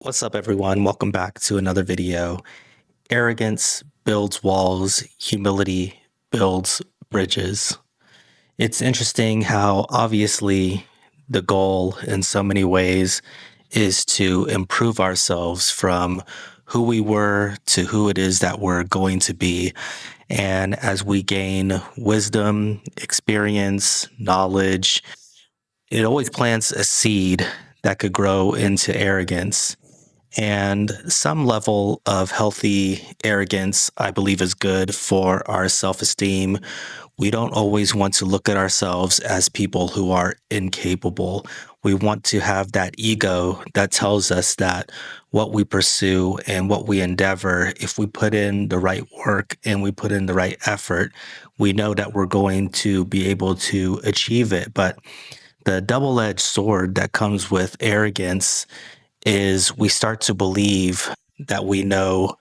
What's up, everyone? Welcome back to another video. Arrogance builds walls, humility builds bridges. It's interesting how obviously the goal in so many ways is to improve ourselves from who we were to who it is that we're going to be. And as we gain wisdom, experience, knowledge, it always plants a seed that could grow into arrogance. And some level of healthy arrogance, I believe, is good for our self esteem. We don't always want to look at ourselves as people who are incapable. We want to have that ego that tells us that what we pursue and what we endeavor, if we put in the right work and we put in the right effort, we know that we're going to be able to achieve it. But the double edged sword that comes with arrogance is we start to believe that we know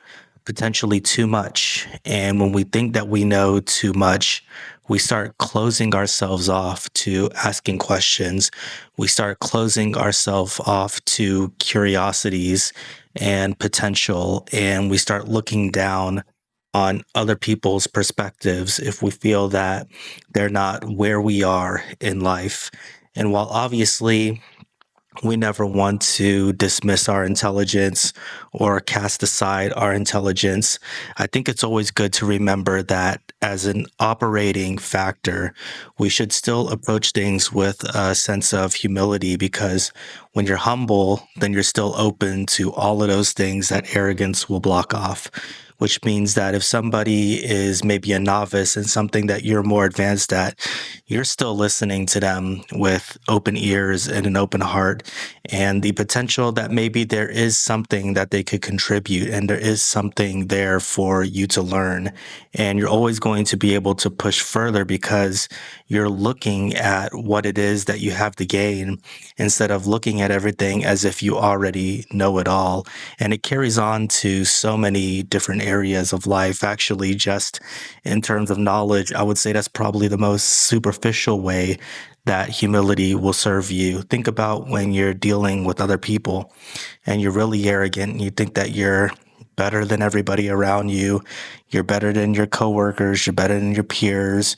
potentially too much. And when we think that we know too much, we start closing ourselves off to asking questions. We start closing ourselves off to curiosities and potential. And we start looking down on other people's perspectives if we feel that they're not where we are in life. And while obviously we never want to dismiss our intelligence or cast aside our intelligence, I think it's always good to remember that as an operating factor, we should still approach things with a sense of humility because when you're humble, then you're still open to all of those things that arrogance will block off. Which means that if somebody is maybe a novice in something that you're more advanced at, you're still listening to them with open ears and an open heart, and the potential that maybe there is something that they could contribute and there is something there for you to learn. And you're always going to be able to push further because you're looking at what it is that you have to gain instead of looking at everything as if you already know it all. And it carries on to so many different areas of life. Actually, just in terms of knowledge, I would say that's probably the most superficial way that humility will serve you. Think about when you're dealing with other people and you're really arrogant and you think that you're better than everybody around you. You're better than your coworkers. You're better than your peers.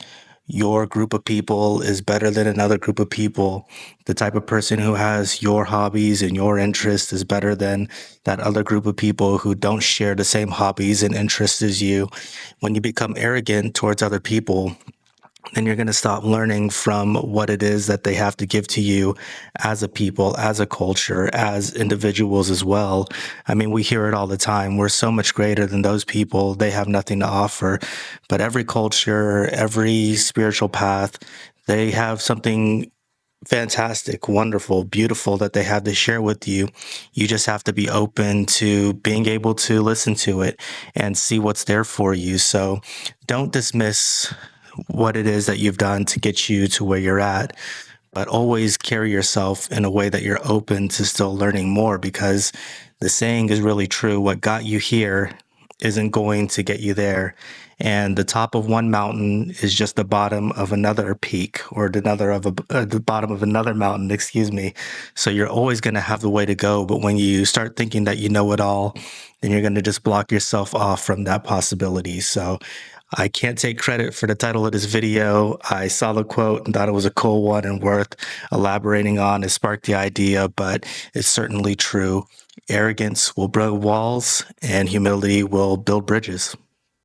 Your group of people is better than another group of people. The type of person who has your hobbies and your interests is better than that other group of people who don't share the same hobbies and interests as you. When you become arrogant towards other people, then you're going to stop learning from what it is that they have to give to you as a people, as a culture, as individuals as well. I mean, we hear it all the time. We're so much greater than those people. They have nothing to offer. But every culture, every spiritual path, they have something fantastic, wonderful, beautiful that they have to share with you. You just have to be open to being able to listen to it and see what's there for you. So don't dismiss what it is that you've done to get you to where you're at, but always carry yourself in a way that you're open to still learning more because the saying is really true. What got you here isn't going to get you there. And the top of one mountain is just the bottom of another peak or the bottom of another mountain, excuse me. So you're always going to have the way to go. But when you start thinking that you know it all, then you're going to just block yourself off from that possibility. So I can't take credit for the title of this video. I saw the quote and thought it was a cool one and worth elaborating on. It sparked the idea, but it's certainly true. Arrogance will build walls and humility will build bridges.